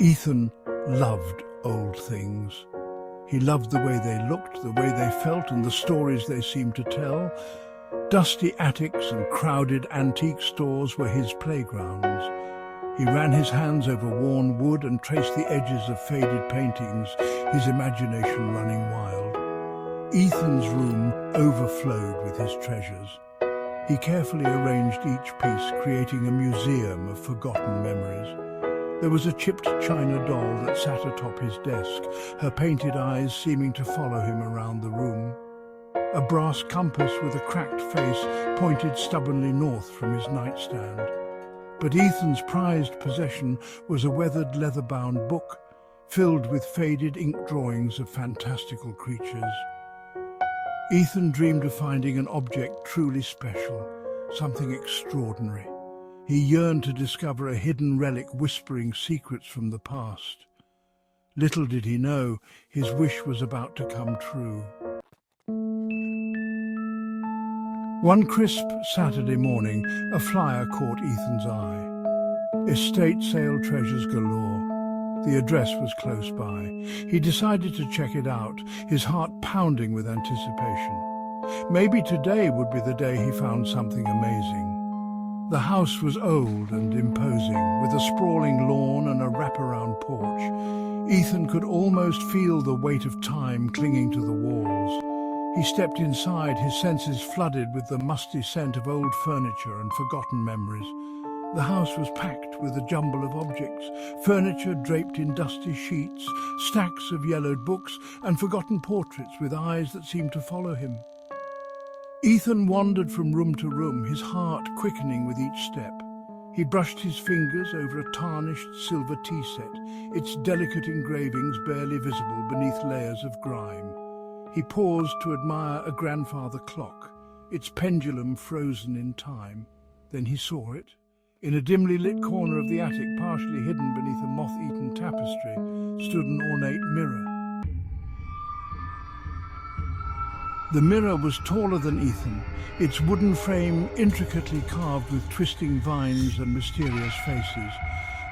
Ethan loved old things. He loved the way they looked, the way they felt, and the stories they seemed to tell. Dusty attics and crowded antique stores were his playgrounds. He ran his hands over worn wood and traced the edges of faded paintings, his imagination running wild. Ethan's room overflowed with his treasures. He carefully arranged each piece, creating a museum of forgotten memories. There was a chipped china doll that sat atop his desk, her painted eyes seeming to follow him around the room. A brass compass with a cracked face pointed stubbornly north from his nightstand. But Ethan's prized possession was a weathered leather-bound book filled with faded ink drawings of fantastical creatures. Ethan dreamed of finding an object truly special, something extraordinary. He yearned to discover a hidden relic whispering secrets from the past. Little did he know, his wish was about to come true. One crisp Saturday morning, a flyer caught Ethan's eye. Estate sale treasures galore. The address was close by. He decided to check it out, his heart pounding with anticipation. Maybe today would be the day he found something amazing. The house was old and imposing, with a sprawling lawn and a wraparound porch. Ethan could almost feel the weight of time clinging to the walls. He stepped inside, his senses flooded with the musty scent of old furniture and forgotten memories. The house was packed with a jumble of objects, furniture draped in dusty sheets, stacks of yellowed books, and forgotten portraits with eyes that seemed to follow him. Ethan wandered from room to room, his heart quickening with each step. He brushed his fingers over a tarnished silver tea set, its delicate engravings barely visible beneath layers of grime. He paused to admire a grandfather clock, its pendulum frozen in time. Then he saw it. In a dimly lit corner of the attic, partially hidden beneath a moth-eaten tapestry, stood an ornate mirror. The mirror was taller than Ethan, its wooden frame intricately carved with twisting vines and mysterious faces.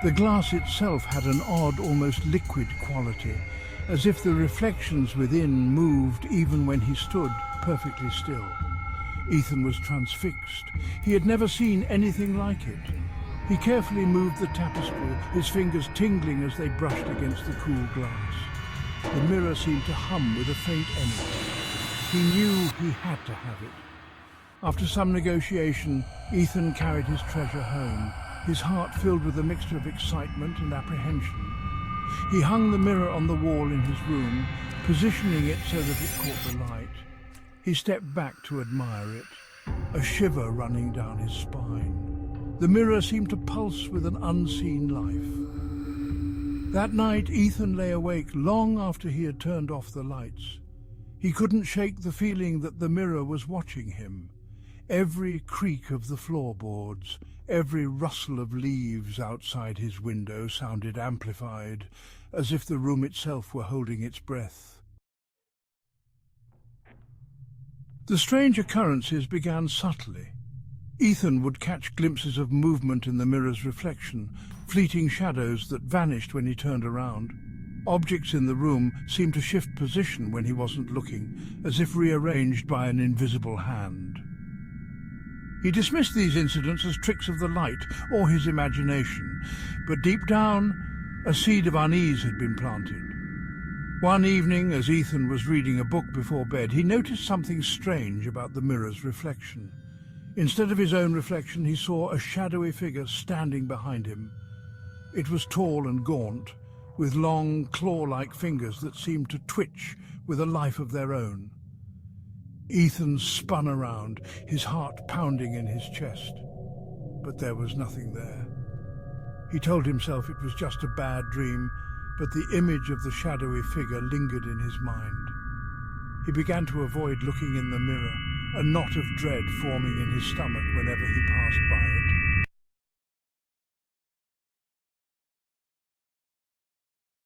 The glass itself had an odd, almost liquid quality, as if the reflections within moved even when he stood perfectly still. Ethan was transfixed. He had never seen anything like it. He carefully moved the tapestry, his fingers tingling as they brushed against the cool glass. The mirror seemed to hum with a faint energy. He knew he had to have it. After some negotiation, Ethan carried his treasure home, his heart filled with a mixture of excitement and apprehension. He hung the mirror on the wall in his room, positioning it so that it caught the light. He stepped back to admire it, a shiver running down his spine. The mirror seemed to pulse with an unseen life. That night, Ethan lay awake long after he had turned off the lights. He couldn't shake the feeling that the mirror was watching him. Every creak of the floorboards, every rustle of leaves outside his window sounded amplified, as if the room itself were holding its breath. The strange occurrences began subtly. Ethan would catch glimpses of movement in the mirror's reflection, fleeting shadows that vanished when he turned around. Objects in the room seemed to shift position when he wasn't looking, as if rearranged by an invisible hand. He dismissed these incidents as tricks of the light or his imagination, but deep down, a seed of unease had been planted. One evening, as Ethan was reading a book before bed, he noticed something strange about the mirror's reflection. Instead of his own reflection, he saw a shadowy figure standing behind him. It was tall and gaunt, with long, claw-like fingers that seemed to twitch with a life of their own. Ethan spun around, his heart pounding in his chest. But there was nothing there. He told himself it was just a bad dream, but the image of the shadowy figure lingered in his mind. He began to avoid looking in the mirror, a knot of dread forming in his stomach whenever he passed by it.